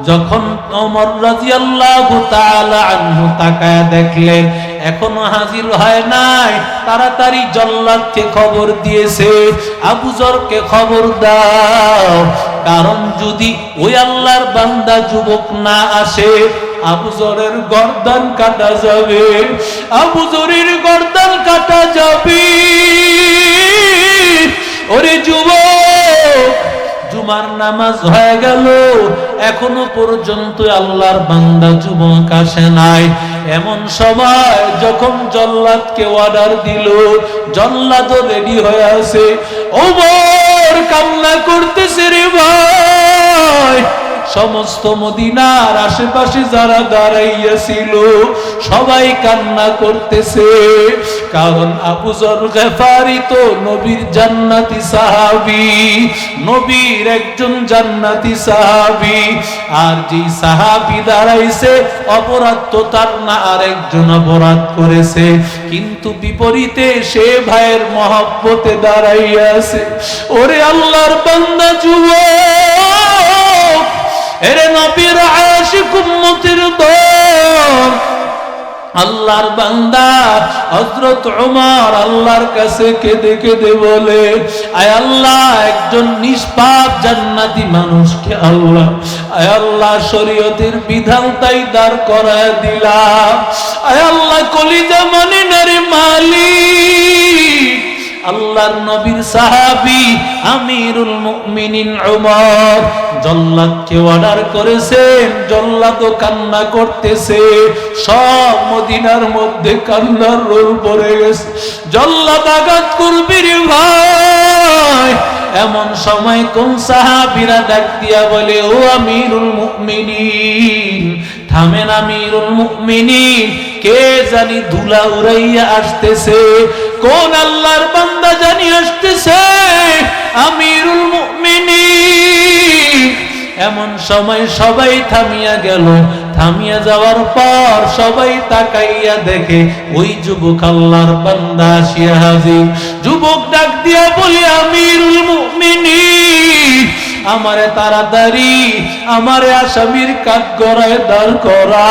যখন ওমর রাদিয়াল্লাহু তাআলা আনহু তাকায়া দেখলেন এখনো হাজির হয় নাই, তাড়াতাড়ি জল্লাদকে খবর দিয়েছে, আবু যরকে খবর দাও, কারণ যদি ওই আল্লাহর বান্দা যুবক না আসে আবু যরের গর্দান কাটা যাবে, আবু যরের গর্দান কাটা যাবে। ওরে যুবক, জুমার নামাজ হয়ে গেল, এখনো পর্যন্ত আল্লাহর বান্দা যুবক আসে নাই। এমন সময় যখন জল্লাদকে অর্ডার দিল, জল্লাদও রেডি হয়ে আছে, ওমর কান্না করতেছে রে ভাই। সমস্ত মদিনার আশেপাশে যারা দাঁড়াইয়াছিল সবাই কান্না করতেছে, কারণ আবু যর গফারি তো নবীর জান্নাতি সাহাবী, নবীর একজন জান্নাতি সাহাবী। আর যে সাহাবী দাঁড়াইছে অপরাধ তো তার না, আরেকজন অপরাধ করেছে, কিন্তু বিপরীতে সে ভাইয়ের মহব্বতে দাঁড়াইয়া আছে। ওরে আল্লাহর বান্দা যুবক, এরে নবীর আশিক উম্মতের দল, আল্লাহর বান্দা হযরত ওমর আল্লাহর কাছে কেঁদে কেঁদে বলে, আয় আল্লাহ, একজন নিষ্পাপ জান্নাতি মানুষকে আল্লাহ, আয় আল্লাহ, শরীয়তের বিধান তাই দাঁড় করায় দিলাম, আয় আল্লাহ, কলিজা মানে না রে মালিক। আল্লাহর নবীর সাহাবী আমিরুল মুমিনিন ওমর জল্লাদকে অর্ডার করেছেন, জল্লাদও কান্না করতেছে, সব মদিনার মধ্যে কান্নার রোল পড়ে গেছে। জল্লাদ আঘাত করবি রে ভাই, এমন সময় কোন সাহাবীরা ডাক দিয়া বলে, ও আমিরুল মুমিনিন, থামেন আমিরুল মুমিনিন, কে জানি ধুলা উড়াইয়া আসতেছে, কোন আল্লাহর বান্দা জানি আসতেছে, আমিরুল মুমিনিন। এমন সময় সবাই থামিয়া গেল, থামিয়া যাওয়ার পর সবাই তাকাইয়া দেখে ওই যুবক আল্লাহর বান্দা আসিয়া হাজির। যুবক ডাক দিয়া বলে, আমিরুল মুমিনিন, আমারে তাড়াতাড়ি আমারে আসামির কাঠগড়ায় দাঁড় করা।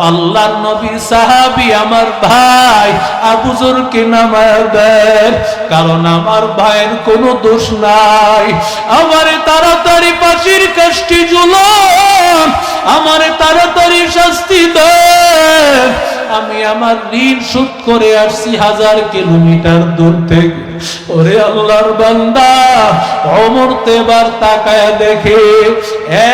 আল্লাহর নবীর সাহাবী আমার ভাই আবু যরকে নামায় দেন, কারণ আমার ভাইয়ের কোনো দোষ নাই। আমারে তাড়াতাড়ি ফাঁসির কাষ্ঠে ঝুলান, আমারে তাড়াতাড়ি শাস্তি দেন। আমি আমার ঋণ শোধ করে আসছি 1000 কিলোমিটার দূর থেকে। ওরে আল্লাহর বান্দা, ওমর তো এবার তাকায়া দেখে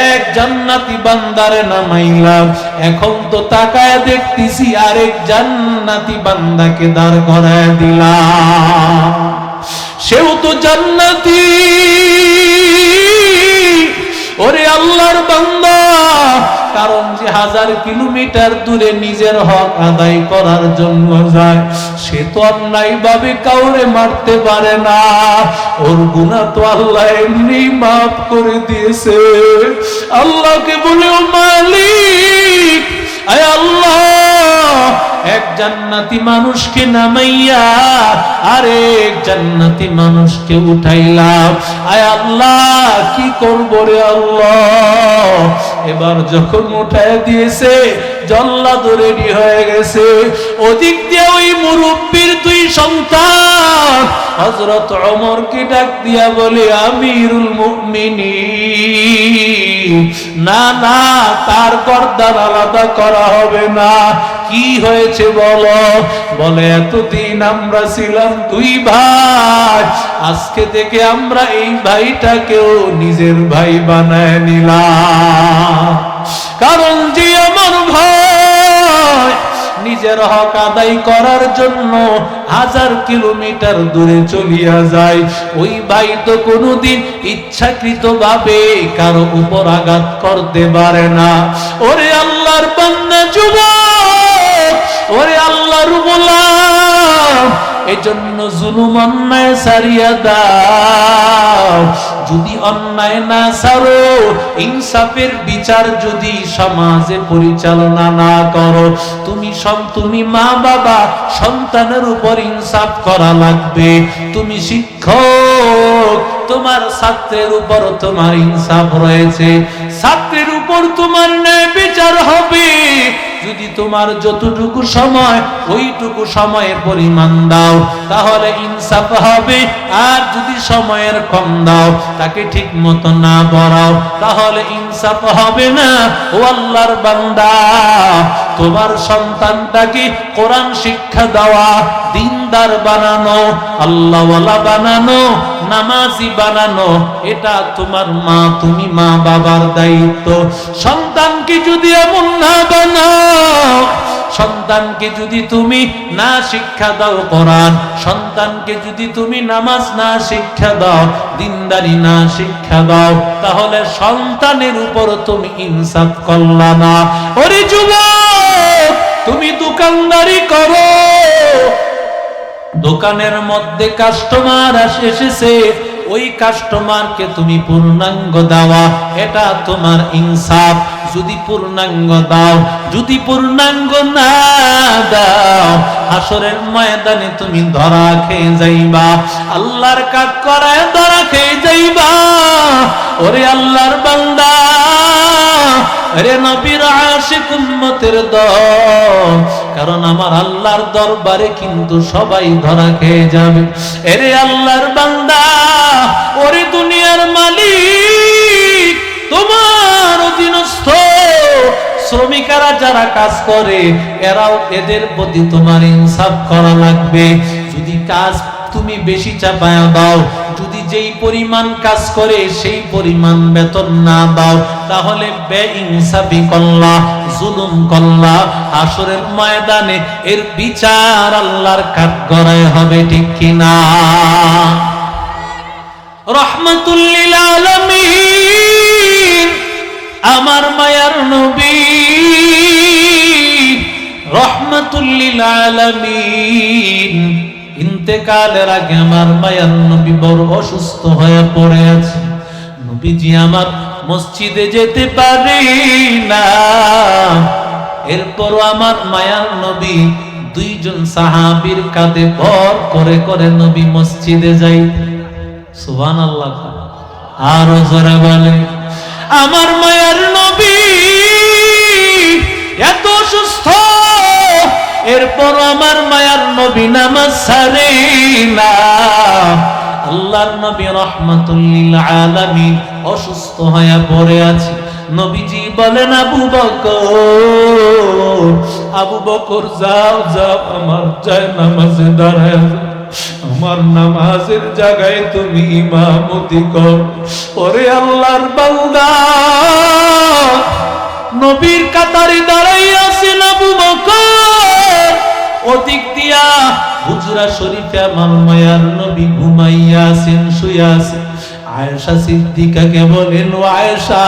এক জান্নাতি বান্দারে নামাইলাম, এখন তো তাকায়া দেখতেছি আরেক জান্নাতি বান্দাকে দাঁড় করায় দিলাম। সেও তো জান্নাতি। ওরে আল্লাহর বান্দা, কারণ যে 1000 কিলোমিটার দূরে নিজের হক আদায় করার জন্য যায়, সে তো অন্যায় ভাবে কাউরে মারতে পারে না। ওর গুনাহ তো আল্লাহ এমনি মাফ করে দিয়েছে। আল্লাহকে বলে, ও মালিক, আয় আল্লাহ, এক জান্নাতি মানুষকে নামাইয়া আরেক জান্নাতি মানুষকে উঠাইলাম। আয় আল্লাহ, কি করব রে আল্লাহ? এবার যখন উঠায় দিয়েছে, জল্লাদ রেডি হয়ে গেছে। ওদিক দিয়ে ওই মুরব্বীর 2 সন্তান হযরত ওমরকে ডাক দিয়া বলে, আমিরুল মুমিনিন, না না, তার গর্দান আলাদা করা হবে না। কি হয়েছে বলো? বলে, এতদিন আমরা ছিলাম 2 ভাই, আজকে থেকে আমরা এই ভাইটাকেও নিজের ভাই বানায় নিলাম। কারণ যে আমার ভাই নিজের হক আদায় করার জন্য 1000 কিলোমিটার দূরে চলিয়া যায়, ওই ভাই তো কোনোদিন ইচ্ছাকৃতভাবে কারো উপর আঘাত করতে পারে না। ওরে আল্লাহর বান্দা যুবক, ওরে আল্লাহর গোলাম, এজন্য জুলুম অন্যায় ছাড়িয়া দাও। যদি অন্যায় না ছাড়ো, ইনসাফের বিচার যদি সমাজে পরিচালনা না করো, তুমি মা বাবা সন্তানের উপর ইনসাফ করা লাগবে। তুমি শিক্ষক, তোমার ছাত্রের উপর তোমার ইনসাফ রয়েছে, ছাত্রের উপর তোমার ন্যায় বিচার হবে। যদি তোমার যতটুকু সময় ওইটুকু সময়ের পরিমাণ দাও, তাহলে ইনসাফ হবে। আর যদি সময়ের কম দাও, তাকে ঠিক মতো না পড়াও, তাহলে ইনসাফ হবে না। ও আল্লাহর বান্দা, তোমার সন্তানটাকে কোরআন শিক্ষা দেওয়া, দিনদার বানানো, আল্লাহওয়ালা বানানো, নামাজি বানানো, এটা তোমার তুমি মা বাবার দায়িত্ব। সন্তানকে যদি এমন না বানাও, সন্তানকে যদি তুমি না শিক্ষা দাও কোরআন, সন্তানকে যদি তুমি নামাজ না শিক্ষা দাও, দিনদারি না শিক্ষা দাও, তাহলে সন্তানের উপর তুমি ইনসাফ করলা না। ওরে যুবক, তুমি দোকানদারি করো, দোকানের মধ্যে কাস্টমার এসেছে, ওই কাস্টমারকে তুমি পূর্ণাঙ্গ দেওয়া, এটা তোমার ইনসাফ। যদি পূর্ণাঙ্গ দাও, যদি পূর্ণাঙ্গ না দাও, হাসরের ময়দানে তুমি ধরা খেয়ে যাইবা, আল্লাহর কাজ করায় ধরা খেয়ে যাইবা। ওরে আল্লাহর বান্দা, রে নবীর আশিক উম্মতের দল, কারণ আমার আল্লাহর দরবারে কিন্তু সবাই ধরা খেয়ে যাবে। এরে আল্লাহর বান্দা, ওরে দুনিয়ার মালিক, তোমার অধীনস্থ শ্রমিকেরা যারা কাজ করে, এরাও, এদের প্রতি তোমার ইনসাফ করা লাগবে। যদি কাজ তুমি বেশি চাপায়া দাও, যদি যেই পরিমাণ কাজ করে সেই পরিমাণ বেতন না দাও, তাহলে বেইনসাফি করলা, জুলুম করলা। হাসরের ময়দানে এর বিচার আল্লাহর কাঠগড়ায় হবে, ঠিক কিনা? রহমাতুল লিল আলামিন, আমার মায়ার নবী, রহমাতুল লিল আলামিন, ইন্তেকালের আগে আমার মায়ার নবী বড় অসুস্থ হয়ে পড়ে আছে। নবীজি আমার মসজিদে যেতে পারে না। এরপরও আমার মায়ার নবী 2 জন সাহাবীর কাঁধে ভর করে করে নবী মসজিদে যাই। সুবহানাল্লাহ। আরো জোরে বলে, আমার মায়ার নবী এত অসুস্থ, এরপর আমার মায়ার নবী নামাজ ছাড়ে না। আল্লাহর নবী রাহমাতুল লিল আলামিন অসুস্থ হয়ে পড়ে আছে। নবীজি বলেন, আবু বকর যাও যাও, আমার যায় নামাজে দাঁড়ায় যাও, আমার নামাজের জায়গায় তুমি ইমামতি কর। ওরে আল্লাহর বান্দা, নবীর কাতারে দাঁড়াইয়া আছেন আবু বকর, ওদিক দিয়া হুজরা শরীফে আমার মায়ার নবী ঘুমাইয়া আছেন, শুয়ে আছেন। আয়েশা সিদ্দিকাকে বলেন, ও আয়েশা,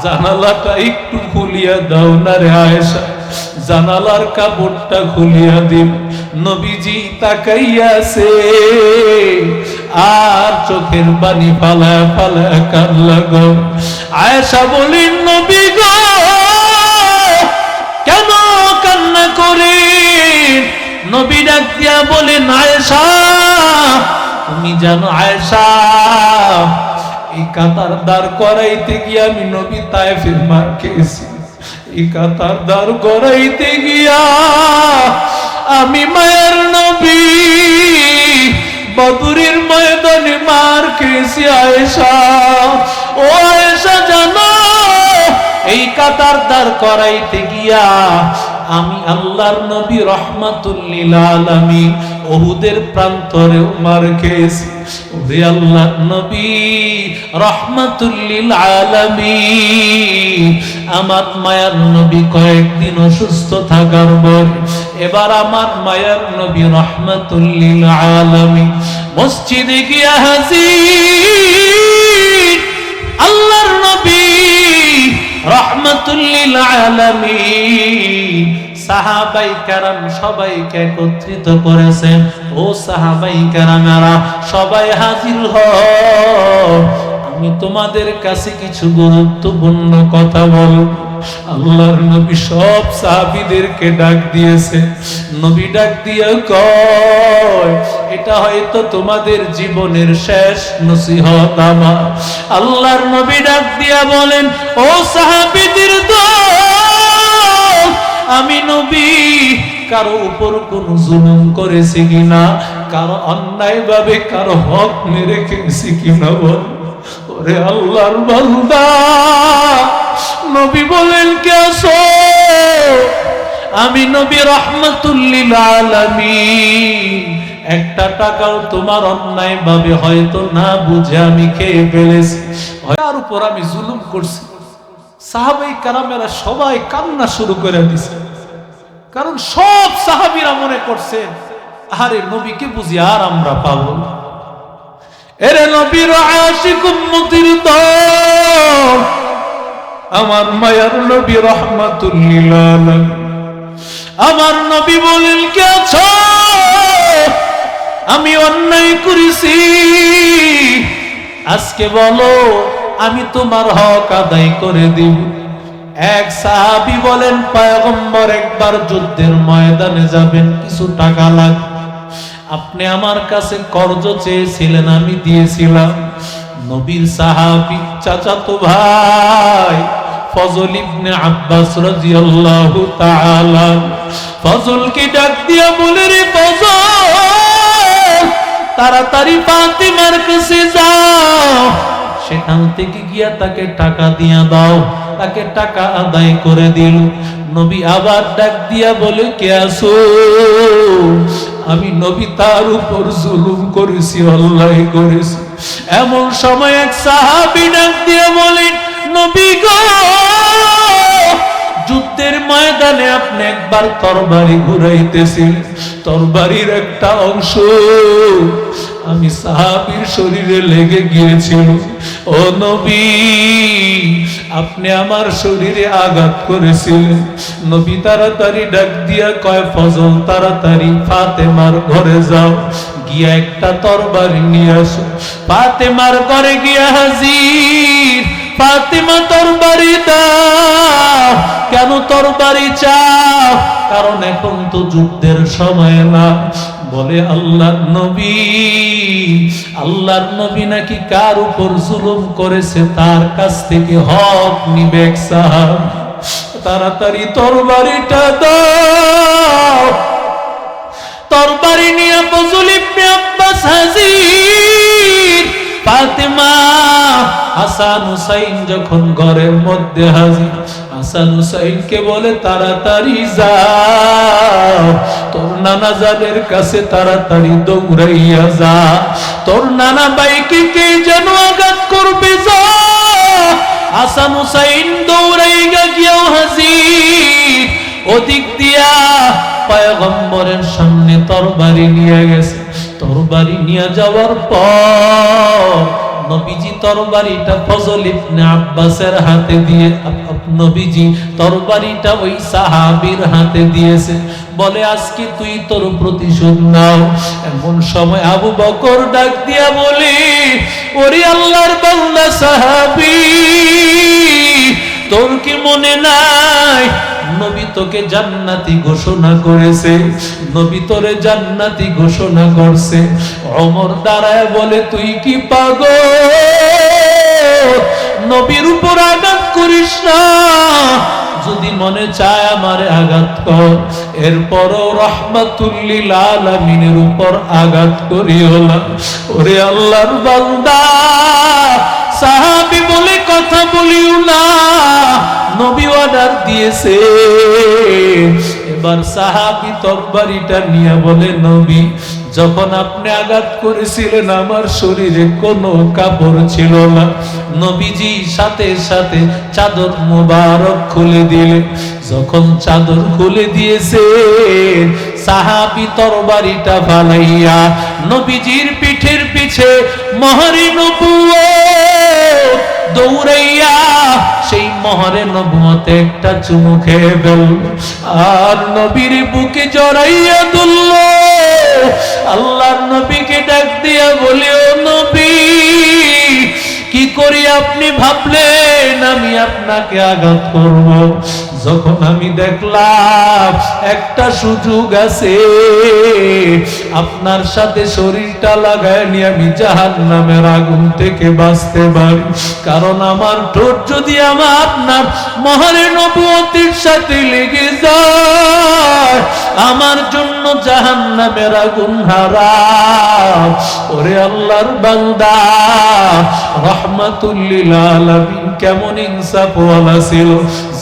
জানালাটা একটু খুলিয়া দাও না রে আয়েশা, জানালার কাপড়টা খুলিয়া দিন। নবীজি তাকাইয়া আছে আর চোখের পানি ফালায়া ফালায়া কান্না গো। আয়েশা বলেন, নবী গো কেন কান্না করেন? নবী ডাক দিয়া বলেন, আয়েশা তুমি জানো আয়েশা, এই কাতার দাঁড় করাইতে গিয়া আমি নবী তায়েফের মার খেয়েছি। এই কাতার দাঁড় করাইতে গিয়া আমি মায়ের নবী বদরের ময়দানে মার খেয়েছি আয়েশা। ও আয়েশা জানো, এই কাতার দাঁড় করাইতে গিয়া আমি আল্লাহর নবী রাহমাতুল লিল আলামিন উহুদের প্রান্তরে মার খেয়েছি। ওরে আল্লাহর নবী রাহমাতুল লিল আলামিন, আমার মায়ার নবী কয়েকদিন অসুস্থ থাকার পর এবার আমার মায়ার নবী রাহমাতুল লিল আলামিন মসজিদে গিয়া হাজির। আল্লাহর নবী রাহমাতুল লিল আলামিন সাহাবাই কেরাম সবাইকে একত্রিত করেছেন। ও সাহাবাই কেরামেরা সবাই হাজির হও, আমি তোমাদের কাছে কিছু গুরুত্বপূর্ণ কথা বলবো। আল্লাহর নবী সব সাহাবীদেরকে ডাক দিয়েছে। নবী ডাক দিয়ে কয়, এটা হয়তো তোমাদের জীবনের শেষ নসিহত আমার। আল্লাহর নবী ডাক দিয়া বলেন, ও সাহাবীদের দল, আমি নবী কারো উপর কোন জুলুম করেছি কিনা, কারো অন্যায় ভাবে কারো হক মেরে খেয়েছি কিনা বল। ওরে আল্লাহর বান্দা, নবী বলেন, কে আছো? আমি নবী রাহমাতুল লিল আলামিন, একটা টাকাও তোমার অন্যায় ভাবে হয়তো না বুঝে আমি খেয়ে ফেলেছি, তার উপর আমি জুলুম করছি। সাহাবাই কেরামেরা সবাই কান্না শুরু করে দিছে, কারণ সব সাহাবীরা মনে করছেন, আরে নবীকে বুঝি আর আমরা পাবো না। এরে নবীর আশিক উম্মতির দল, আমার মায়ার নবী রাহমাতুল লিল আলামিন, আমার নবী বলেন, কে আছো? আমি অন্যায় করেছি, আজকে বলো, আমি তোমার হক আদায় করে দিব। এক সাহাবী বলেন, পয়গম্বর একবার যুদ্ধের ময়দানে যাবেন, কিছু টাকা লাগবে, আপনি আমার কাছে কর্জ চেয়েছিলেন, আমি দিয়েছিলাম। নবীর সাহাবী চাচাতো ভাই ফজল ইবনে আব্বাস রাদিয়াল্লাহু তাআলা ফজলকে ডাক দিয়া বলে, রে ফজল, তাড়াতাড়ি ফাতিমার কাছে যাও, সেখান থেকে গিয়া তাকে টাকা দিয়া দাও। তাকে টাকা আদায় করে দিল। নবী আবার ডাক দিয়া বলে, কে আছো? আমি নবী তার উপর জুলুম করেছি, অন্যায় করেছি। এমন সময় এক সাহাবী ডাক দিয়া বলেন, নবী গো, যুদ্ধের ময়দানে আপনি একবার তরবারি ঘুরাইতেছিলেন, তরবারির একটা অংশ আমি সাহাবীর শরীরে লেগে গিয়েছিল। ও নবী, আপনি আমার শরীরে আঘাত করেছিলেন। নবী তাড়াতাড়ি ডাক দিয়া কয়, ফজল তাড়াতাড়ি ফাতেমার ঘরে যাও, গিয়া একটা তরবারি নিয়ে আসো। ফাতেমার ঘরে গিয়া হাজির। ফাতেমা তরবারি দাও। কেন তরবারি চাও? কারণ এখন তো যুদ্ধের সময় না। বলে আল্লাহর নবী নাকি কার উপর জুলুম করেছে তার কাছ থেকে হক নিবে সাহাবী। ও তাড়াতাড়ি তরবারিটা দাও। তরবারি নিয়ে ফজল ইবনে আব্বাস হাজির। ফাতেমা হাসান হুসাইন যখন ঘরের মধ্যে হাজির, হাসান হুসাইনকে বলে তাড়াতাড়ি যাও, তোর নানা জানের কাছে তাড়াতাড়ি দৌড়াইয়া যা, তোর নানা ভাইকে কে যেন আঘাত করবে, যা। হাসান হুসাইন দৌড়াইয়া গিয়েও হাজির। ওদিক দিয়া পয়গম্বরের সামনে তরবারি নিয়ে গেছে। তরবারি নিয়ে যাওয়ার পর নবীজি তরবারিটা ফজল ইবনে আব্বাসের হাতে দিয়ে, নবীজি তরবারিটা ওই সাহাবীর হাতে দিয়েছে। বলে আজকে তুই তোর প্রতিশোধ নাও। এমন সময় আবু বকর ডাক দিয়া বলে, ওরে আল্লাহর বান্দা সাহাবী, তোর কি মনে নাই নবী তোকে জান্নাতি ঘোষণা করেছে? নবী তোরে জান্নাতি ঘোষণা করছে। ওমর দাঁড়ায় বলে, তুই কি পাগল? নবীর উপর আঘাত করিস না, যদি মনে চায় আমারে আঘাত কর, এরপরও রাহমাতুল লিল আলামিনের উপর আঘাত করিও না। ওরে আল্লাহর বান্দা, সাহাবী বলে কথা বলিও না, নবী অর্ডার দিয়েছে। এবার সাহাবী তরবারিটা নিয়ে বলে, নবী যখন আপনি আঘাত করেছিলেন আমার শরীরে কোনো কাপড় ছিল না। নবীজি সাথে সাথে চাদর মুবারক খুলে দিলেন। যখন চাদর খুলে দিয়েছে, সাহাবী তরবারিটা ফালাইয়া নবীজির পিঠের পিছে মহরে নবুয়ত দৌড়াইয়া সেই মহরে নবুয়তে একটা চুমু খেয়ে ফেল, আর নবীর বুকে জড়াইয়া দুলল। আল্লাহর নবীকে ডাক দিয়া বলে, ও নবী, কি করি আপনি ভাবলেন আমি আপনাকে আঘাত করব? যখন আমি দেখলাম একটা সুযোগ আছে আপনার সাথে শরীরটা লাগায় নিয়ে আমি জাহান্নামের আগুন থেকে বাঁচতে পারি, কারণ আমার ঠোঁট যদি আপনার মহরে নবুয়তের সাথে লেগে যায় আমার জন্য জাহান্নামের আগুন হারাম। ওরে আল্লাহর বান্দা, রাহমাতুল লিল আলামিন কেমন ইনসাফওয়ালা ছিল,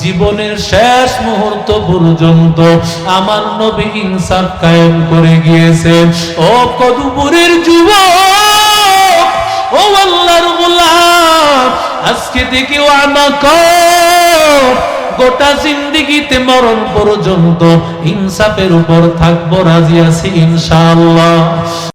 জীবনের শেষ মুহূর্ত পর্যন্ত আমার নবী ইনসাফ কায়েম করে গিয়েছে। ও কদুপুরের যুবক, ও আল্লাহর গোলাম, আজকে থেকে ওয়াদা কর গোটা জিন্দেগিতে মরণ পর্যন্ত ইনসাফের উপর থাকবো, রাজি আছি ইনশাআল্লাহ।